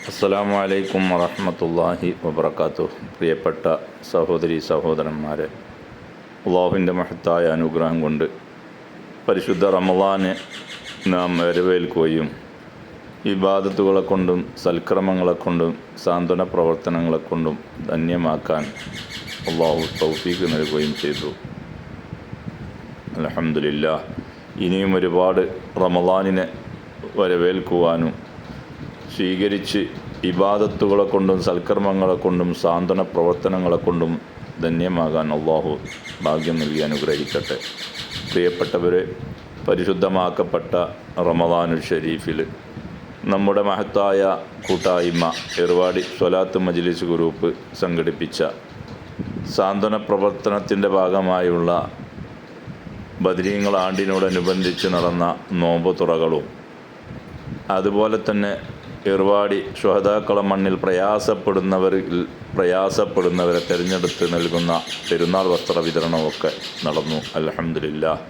അസ്സലാമു അലൈക്കും വറഹ്മത്തുള്ളാഹി വബറകാതുഹു. പ്രിയപ്പെട്ട സഹോദരി സഹോദരന്മാരെ, അള്ളാഹുവിൻ്റെ മഹത്തായ അനുഗ്രഹം കൊണ്ട് പരിശുദ്ധ റമളാനെ നാം വരവേൽക്കുകയും ഇബാദത്തുകളെ കൊണ്ടും സൽക്രമങ്ങളെ കൊണ്ടും സാന്ത്വന പ്രവർത്തനങ്ങളെ കൊണ്ടും ധന്യമാക്കാൻ അള്ളാഹു തൗഫീഖ് നൽകുകയും ചെയ്തു. അൽഹംദുലില്ലാഹ്. ഇനിയും ഒരുപാട് റമളാനിനെ വരവേൽക്കുവാനും സ്വീകരിച്ച് ഇബാദത്തുകളെ കൊണ്ടും സൽക്കർമ്മങ്ങളെ കൊണ്ടും സാന്ത്വന പ്രവർത്തനങ്ങളെ കൊണ്ടും ധന്യമാകാൻ അള്ളാഹു ഭാഗ്യം നൽകി അനുഗ്രഹിക്കട്ടെ. പ്രിയപ്പെട്ടവരെ, പരിശുദ്ധമാക്കപ്പെട്ട റമളാനുൽ ഷരീഫിൽ നമ്മുടെ മഹത്തായ കൂട്ടായ്മ ഏർവാടി സ്വലാത്ത് മജ്ലിസ് ഗ്രൂപ്പ് സംഘടിപ്പിച്ച സാന്ത്വന പ്രവർത്തനത്തിൻ്റെ ഭാഗമായുള്ള ബദ്രീങ്ങൾ ആണ്ടിനോടനുബന്ധിച്ച് നടന്ന നോമ്പ് തുറകളും അതുപോലെ തന്നെ ഏർവാടി ശുഹദാക്കള മണ്ണിൽ പ്രയാസപ്പെടുന്നവരെ തിരഞ്ഞെടുത്ത് നൽകുന്ന പെരുന്നാൾ വസ്ത്ര വിതരണമൊക്കെ നടന്നു. അൽഹംദുലില്ലാഹ്.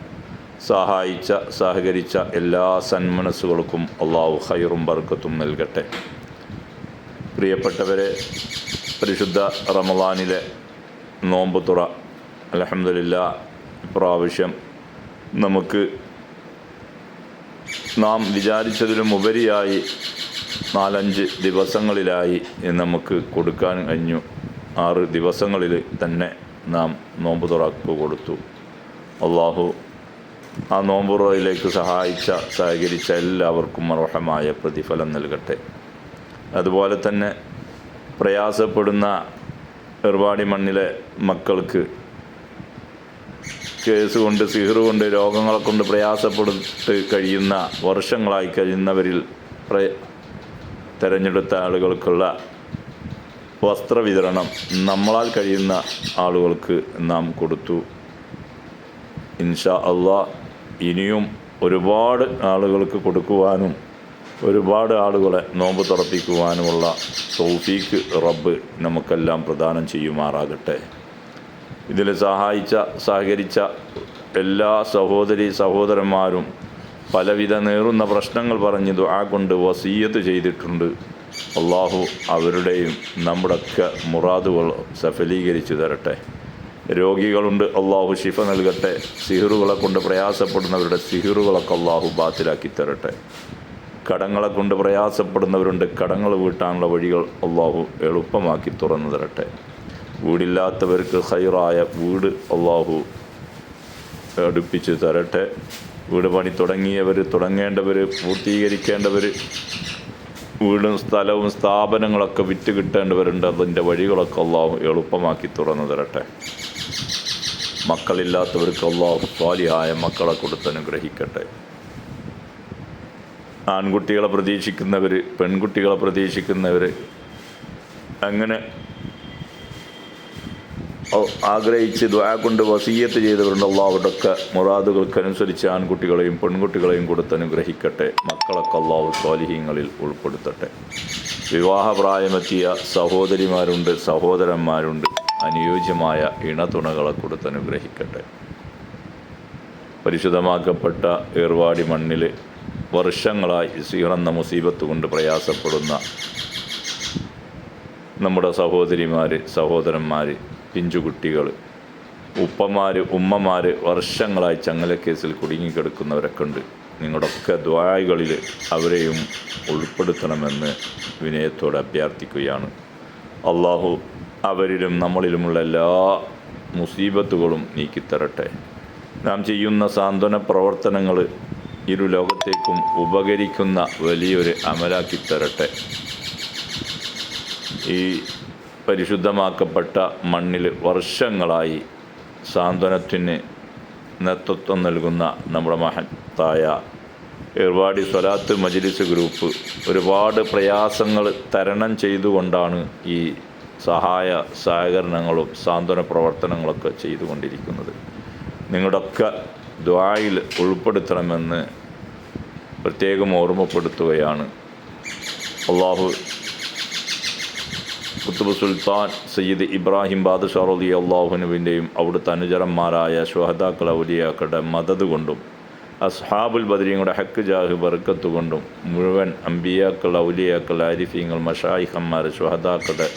സഹകരിച്ച എല്ലാ സന്മനസ്സുകൾക്കും അള്ളാഹു ഖൈറും ബർക്കത്തും നൽകട്ടെ. പ്രിയപ്പെട്ടവരെ, പരിശുദ്ധ റമളാനിലെ നോമ്പ് തുറ അൽഹംദുലില്ലാഹ് ഇപ്രാവശ്യം നമുക്ക് നാം വിചാരിച്ചതിലും ഉപരിയായി 4-5 ദിവസങ്ങളിലായി നമുക്ക് കൊടുക്കാൻ കഴിഞ്ഞു. 6 ദിവസങ്ങളിൽ തന്നെ നാം നോമ്പ് തുറക്ക് കൊടുത്തു. അള്ളാഹു ആ നോമ്പുറയിലേക്ക് സഹകരിച്ച എല്ലാവർക്കും അർഹമായ പ്രതിഫലം നൽകട്ടെ. അതുപോലെ തന്നെ പ്രയാസപ്പെടുന്ന ഏർവാടി മണ്ണിലെ മക്കൾക്ക് കേസ് കൊണ്ട് സിഹ്റ് കൊണ്ട് രോഗങ്ങളെ കൊണ്ട് പ്രയാസപ്പെട്ട് കഴിയുന്ന വർഷങ്ങളായി കഴിയുന്നവരിൽ തിരഞ്ഞെടുത്ത ആളുകൾക്കുള്ള വസ്ത്രവിതരണം നമ്മളാൽ കഴിയുന്ന ആളുകൾക്ക് നാം കൊടുത്തു. ഇൻഷാ അള്ളാഹ് ഇനിയും ഒരുപാട് ആളുകൾക്ക് കൊടുക്കുവാനും ഒരുപാട് ആളുകളെ നോമ്പ് തുറപ്പിക്കുവാനുമുള്ള തൗഫീഖ് റബ്ബ് നമുക്കെല്ലാം പ്രദാനം ചെയ്യുമാറാകട്ടെ. ഇതിൽ സഹകരിച്ച എല്ലാ സഹോദരന്മാരും പലവിധ നേറുന്ന പ്രശ്നങ്ങൾ പറഞ്ഞ് ദുആ കൊണ്ട് വസിയ്യത്ത് ചെയ്തിട്ടുണ്ട്. അള്ളാഹു അവരുടെയും നമ്മുടെയൊക്കെ മുറാദുകൾ സഫലീകരിച്ചു തരട്ടെ. രോഗികളുണ്ട്, അള്ളാഹു ശിഫ നൽകട്ടെ. സിഹറുകളെ കൊണ്ട് പ്രയാസപ്പെടുന്നവരുടെ സിഹറുകളൊക്കെ അള്ളാഹു ബാത്തിലാക്കി തരട്ടെ. കടങ്ങളെ കൊണ്ട് പ്രയാസപ്പെടുന്നവരുണ്ട്, കടങ്ങൾ വീട്ടാനുള്ള വഴികൾ അള്ളാഹു എളുപ്പമാക്കി തുറന്നു തരട്ടെ. വീടില്ലാത്തവർക്ക് ഖൈറായ വീട് അള്ളാഹു അടുപ്പിച്ച് തരട്ടെ. വീട് പണി തുടങ്ങേണ്ടവർ പൂർത്തീകരിക്കേണ്ടവർ, വീടും സ്ഥലവും സ്ഥാപനങ്ങളൊക്കെ വിറ്റ് കിട്ടേണ്ടവരുണ്ട്, അതിൻ്റെ വഴികളൊക്കെ അള്ളാഹു എളുപ്പമാക്കി തുറന്നു തരട്ടെ. മക്കളില്ലാത്തവർക്ക് അള്ളാഹു സ്വാലിഹായ മക്കളെ കൊടുത്ത് അനുഗ്രഹിക്കട്ടെ. ആൺകുട്ടികളെ പ്രതീക്ഷിക്കുന്നവർ, പെൺകുട്ടികളെ പ്രതീക്ഷിക്കുന്നവർ, അങ്ങനെ ആഗ്രഹിച്ച് ദുആ കൊണ്ട് വസിയ്യത്ത് ചെയ്തവരുണ്ട്. അള്ളാഹുവിൻ്റെയൊക്കെ മുറാദുകൾക്കനുസരിച്ച് ആൺകുട്ടികളെയും പെൺകുട്ടികളെയും കൊടുത്ത് അനുഗ്രഹിക്കട്ടെ. മക്കളൊക്കെ അള്ളാഹു സ്വാലിഹീങ്ങളിൽ ഉൾപ്പെടുത്തട്ടെ. വിവാഹപ്രായമെത്തിയ സഹോദരിമാരുണ്ട്, സഹോദരന്മാരുണ്ട്, അനുയോജ്യമായ ഇണതുണകളെ കൊടുത്ത് അനുഗ്രഹിക്കട്ടെ. പരിശുദ്ധമാക്കപ്പെട്ട ഏർവാടി മണ്ണിൽ വർഷങ്ങളായി സിഹറെന്ന മുസീബത്ത് കൊണ്ട് പ്രയാസപ്പെടുന്ന നമ്മുടെ സഹോദരന്മാർ, പിഞ്ചുകുട്ടികൾ, ഉമ്മമാർ വർഷങ്ങളായി ചങ്ങലക്കേസിൽ കുടുങ്ങിക്കിടക്കുന്നവരൊക്കെ ഉണ്ട്. നിങ്ങളുടെയൊക്കെ ദുആകളിൽ അവരെയും ഉൾപ്പെടുത്തണമെന്ന് വിനയത്തോടെ അഭ്യർത്ഥിക്കുകയാണ്. അള്ളാഹു അവരിലും നമ്മളിലുമുള്ള എല്ലാ മുസീബത്തുകളും നീക്കിത്തരട്ടെ. നാം ചെയ്യുന്ന സാന്ത്വന പ്രവർത്തനങ്ങൾ ഇരു ലോകത്തേക്കും ഉപകരിക്കുന്ന വലിയൊരു അമലാക്കി തരട്ടെ. ഈ പരിശുദ്ധമാക്കപ്പെട്ട മണ്ണിൽ വർഷങ്ങളായി സാന്ത്വനത്തിന് നേതൃത്വം നൽകുന്ന നമ്മുടെ മഹത്തായ ഏർവാടി സ്വലാത്ത് മജ്ലിസ് ഗ്രൂപ്പ് ഒരുപാട് പ്രയാസങ്ങൾ തരണം ചെയ്തുകൊണ്ടാണ് ഈ സഹകരണങ്ങളും സാന്ത്വന പ്രവർത്തനങ്ങളൊക്കെ ചെയ്തുകൊണ്ടിരിക്കുന്നത്. നിങ്ങളുടെയൊക്കെ ദുആയിൽ ഉൾപ്പെടുത്തണമെന്ന് പ്രത്യേകം ഓർമ്മപ്പെടുത്തുകയാണ്. അള്ളാഹു ഖുത്ബ് സുൽത്താൻ സയ്യിദ് ഇബ്രാഹിം ബാദുഷാ റളിയല്ലാഹു അൻഹുവിൻ്റെയും അവിടുത്തെ അനുചരന്മാരായ ശുഹദാക്കൾ ഔലിയാക്കളുടെ മദദ് കൊണ്ടും അസ്ഹാബുൽ ബദരീങ്ങളുടെ ഹക്ക് ജാഹ് ബർക്കത്ത് കൊണ്ടും മുഴുവൻ അമ്പിയാക്കൾ, ഔലിയാക്കൾ, ആരിഫീങ്ങൾ, മഷായിഖന്മാർ, ശുഹദാക്കളുടെ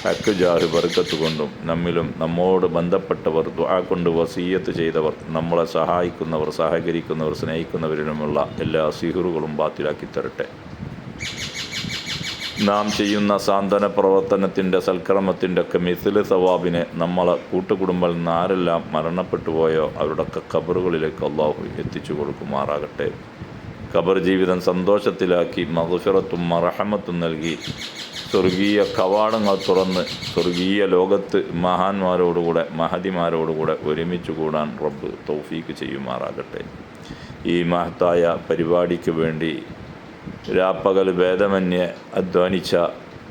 ഹക്ക് ജാഹ് ബർക്കത്ത് കൊണ്ടും നമ്മിലും നമ്മോട് ബന്ധപ്പെട്ടവർ, ദുആ കൊണ്ട് വസിയ്യത്ത് ചെയ്തവർ, നമ്മളെ സഹായിക്കുന്നവർ, സഹകരിക്കുന്നവർ, സ്നേഹിക്കുന്നവരിലുമുള്ള എല്ലാ സിഹറുകളും ബാത്തിലാക്കി തരട്ടെ. നാം ചെയ്യുന്ന സാന്ത്വന പ്രവർത്തനത്തിൻ്റെ, സൽക്കർമ്മത്തിൻ്റെ ഒക്കെ മിഥില് സവാബിനെ നമ്മളെ കൂട്ടുകുടുംബത്തിൽ നിന്ന് ആരെല്ലാം മരണപ്പെട്ടു പോയോ അവരുടെയൊക്കെ ഖബറുകളിലേക്ക് അള്ളാഹു എത്തിച്ചു കൊടുക്കുമാറാകട്ടെ. ഖബർ ജീവിതം സന്തോഷത്തിലാക്കി മഗ്ഫിറത്തും മർഹമത്തും നൽകി സ്വർഗീയ കവാടങ്ങൾ തുറന്ന് സ്വർഗീയ ലോകത്ത് മഹാന്മാരോടുകൂടെ, മഹതിമാരോടുകൂടെ ഒരുമിച്ച് കൂടാൻ റബ്ബ് തൗഫീക്ക് ചെയ്യുമാറാകട്ടെ. ഈ മഹത്തായ പരിപാടിക്ക് വേണ്ടി രാപ്പകൽ ഭേദമന്യേ അധ്വാനിച്ച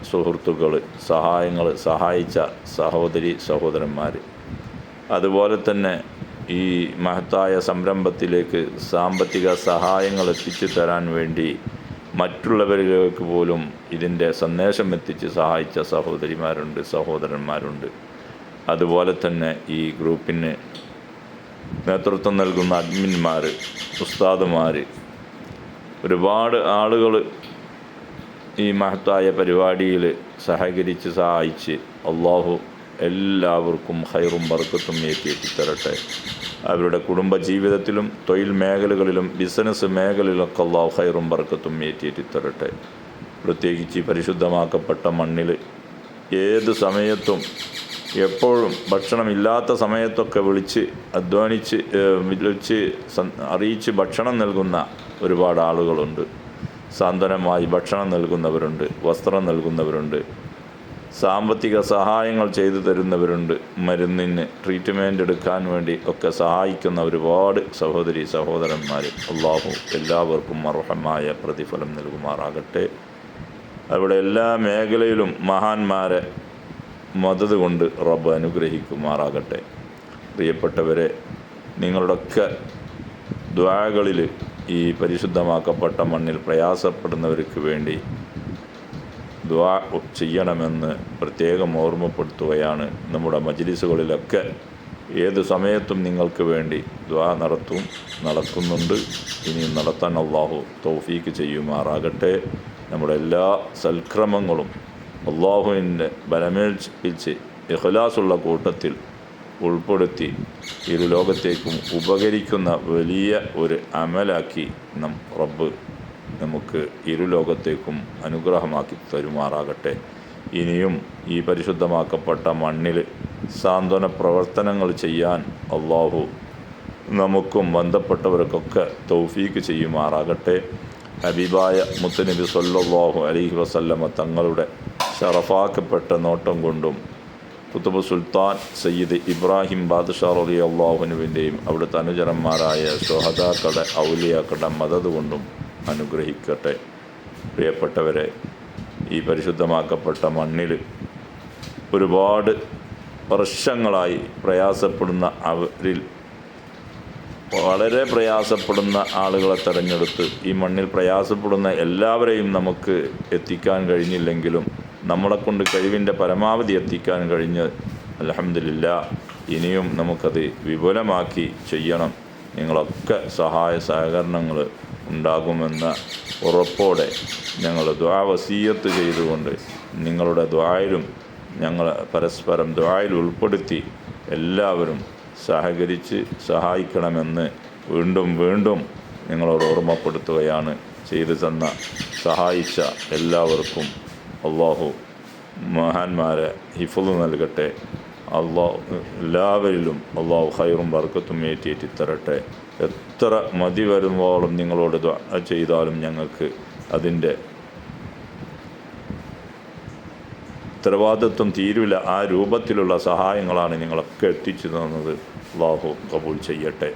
സുഹൃത്തുക്കൾ, സഹായിച്ച സഹോദരി സഹോദരന്മാർ, അതുപോലെ തന്നെ ഈ മഹത്തായ സംരംഭത്തിലേക്ക് സാമ്പത്തിക സഹായങ്ങൾ എത്തിച്ചു തരാൻ വേണ്ടി മറ്റുള്ളവരിലേക്ക് പോലും ഇതിൻ്റെ സന്ദേശം എത്തിച്ച് സഹായിച്ച സഹോദരിമാരുണ്ട്, സഹോദരന്മാരുണ്ട്. അതുപോലെ തന്നെ ഈ ഗ്രൂപ്പിന് നേതൃത്വം നൽകുന്ന അഡ്മിന്മാർ, ഉസ്താദുമാർ, ഒരുപാട് ആളുകൾ ഈ മഹത്തായ പരിപാടിയിൽ സഹകരിച്ച് സഹായിച്ച് അള്ളാഹു എല്ലാവർക്കും ഖൈറും ബർക്കത്തും ഏറ്റിത്തരട്ടെ. അവരുടെ കുടുംബജീവിതത്തിലും തൊഴിൽ മേഖലകളിലും ബിസിനസ് മേഖലയിലൊക്കെ അള്ളാഹു ഖൈറും ബർക്കത്തും ഏറ്റിത്തരട്ടെ. പ്രത്യേകിച്ച് പരിശുദ്ധമാക്കപ്പെട്ട മണ്ണിൽ ഏത് സമയത്തും എപ്പോഴും ഭക്ഷണമില്ലാത്ത സമയത്തൊക്കെ വിളിച്ച് അറിയിച്ച് ഭക്ഷണം നൽകുന്ന ഒരുപാട് ആളുകളുണ്ട്. സാന്ത്വനമായി ഭക്ഷണം നൽകുന്നവരുണ്ട്, വസ്ത്രം നൽകുന്നവരുണ്ട്, സാമ്പത്തിക സഹായങ്ങൾ ചെയ്തു തരുന്നവരുണ്ട്, മരുന്നിന് ട്രീറ്റ്മെൻറ്റ് എടുക്കാൻ വേണ്ടി ഒക്കെ സഹായിക്കുന്ന ഒരുപാട് സഹോദരി സഹോദരന്മാർ. അള്ളാഹു എല്ലാവർക്കും അർഹമായ പ്രതിഫലം നൽകുമാറാകട്ടെ. അവിടെ എല്ലാ മേഖലയിലും മഹാന്മാരെ മദത് കൊണ്ട് റബ്ബ് അനുഗ്രഹിക്കുമാറാകട്ടെ. പ്രിയപ്പെട്ടവരെ, നിങ്ങളുടെയൊക്കെ ദുആകളിൽ ഈ പരിശുദ്ധമാക്കപ്പെട്ട മണ്ണിൽ പ്രയാസപ്പെടുന്നവർക്ക് വേണ്ടി ദുആ ചെയ്യണമെന്ന് പ്രത്യേകം ഓർമ്മപ്പെടുത്തുകയാണ്. നമ്മുടെ മജ്ലിസുകളിലൊക്കെ ഏത് സമയത്തും നിങ്ങൾക്ക് വേണ്ടി ദുആ നടക്കുന്നുണ്ട്. ഇനിയും നടത്താൻ അള്ളാഹു തൗഫീക്ക് ചെയ്യുമാറാകട്ടെ. നമ്മുടെ എല്ലാ സൽക്രമങ്ങളും അള്ളാഹുവിൻ്റെ ബലമേൽപ്പിച്ച് ഇഖ്ലാസുള്ള കൂട്ടത്തിൽ ഉൾപ്പെടുത്തി ഇരു ലോകത്തേക്കും ഉപകരിക്കുന്ന വലിയ ഒരു അമലാക്കി റബ്ബ് നമുക്ക് ഇരു ലോകത്തേക്കും അനുഗ്രഹമാക്കി തരുമാറാകട്ടെ. ഇനിയും ഈ പരിശുദ്ധമാക്കപ്പെട്ട മണ്ണിൽ സാന്ത്വന പ്രവർത്തനങ്ങൾ ചെയ്യാൻ അള്ളാഹു നമുക്കും ബന്ധപ്പെട്ടവർക്കൊക്കെ തൗഫീക്ക് ചെയ്യുമാറാകട്ടെ. ഹബീബായ മുത്തുനബി സ്വല്ലല്ലാഹു അലൈഹി വസല്ലമ തങ്ങളുടെ ഷറഫാക്കപ്പെട്ട നോട്ടം കൊണ്ടും കുത്തുബ് സുൽത്താൻ സയ്യിദ് ഇബ്രാഹിം ബാദ്ഷാ റളിയല്ലാഹു അൻഹുവിൻ്റെയും അവിടുത്തെ അനുചരന്മാരായ ശുഹദാക്കളുടെ, ഔലിയാക്കളുടെ മദത് കൊണ്ടും അനുഗ്രഹിക്കട്ടെ. പ്രിയപ്പെട്ടവരെ, ഈ പരിശുദ്ധമാക്കപ്പെട്ട മണ്ണിൽ ഒരുപാട് വർഷങ്ങളായി പ്രയാസപ്പെടുന്ന അവരിൽ വളരെ പ്രയാസപ്പെടുന്ന ആളുകളെ തിരഞ്ഞെടുത്ത് ഈ മണ്ണിൽ പ്രയാസപ്പെടുന്ന എല്ലാവരെയും നമുക്ക് എത്തിക്കാൻ കഴിഞ്ഞില്ലെങ്കിലും നമ്മളെക്കൊണ്ട് കഴിവിൻ്റെ പരമാവധി എത്തിക്കാൻ കഴിഞ്ഞ് അൽഹംദുലില്ലാഹ്. ഇനിയും നമുക്കത് വിപുലമാക്കി ചെയ്യണം. നിങ്ങളൊക്കെ സഹായ സഹകരണങ്ങൾ ഉണ്ടാകുമെന്ന ഉറപ്പോടെ ഞങ്ങൾ ദുആ വസിയ്യത്ത് ചെയ്തുകൊണ്ട് നിങ്ങളുടെ ദുആയിലും ഞങ്ങൾ പരസ്പരം ദുആയിൽ ഉൾപ്പെടുത്തി എല്ലാവരും സഹകരിച്ച് സഹായിക്കണമെന്ന് വീണ്ടും വീണ്ടും നിങ്ങളോട് ഓർമ്മപ്പെടുത്തുകയാണ്. ചെയ്തു തന്ന സഹായിച്ച എല്ലാവർക്കും അള്ളാഹു മഹാന്മാരെ ഹിഫ്ള് നൽകട്ടെ. എല്ലാവരിലും അള്ളാഹു ഖൈറും ബർക്കത്തും ഏറ്റി തരട്ടെ. എത്ര മതി വരുമ്പോഴും നിങ്ങളോട് ദുആ ചെയ്താലും ഞങ്ങൾക്ക് അതിൻ്റെ ഉത്തരവാദിത്വം തീരില്ല. ആ രൂപത്തിലുള്ള സഹായങ്ങളാണ് നിങ്ങളൊക്കെ എത്തിച്ചു തന്നത്. അള്ളാഹു കബൂൽ ചെയ്യട്ടെ.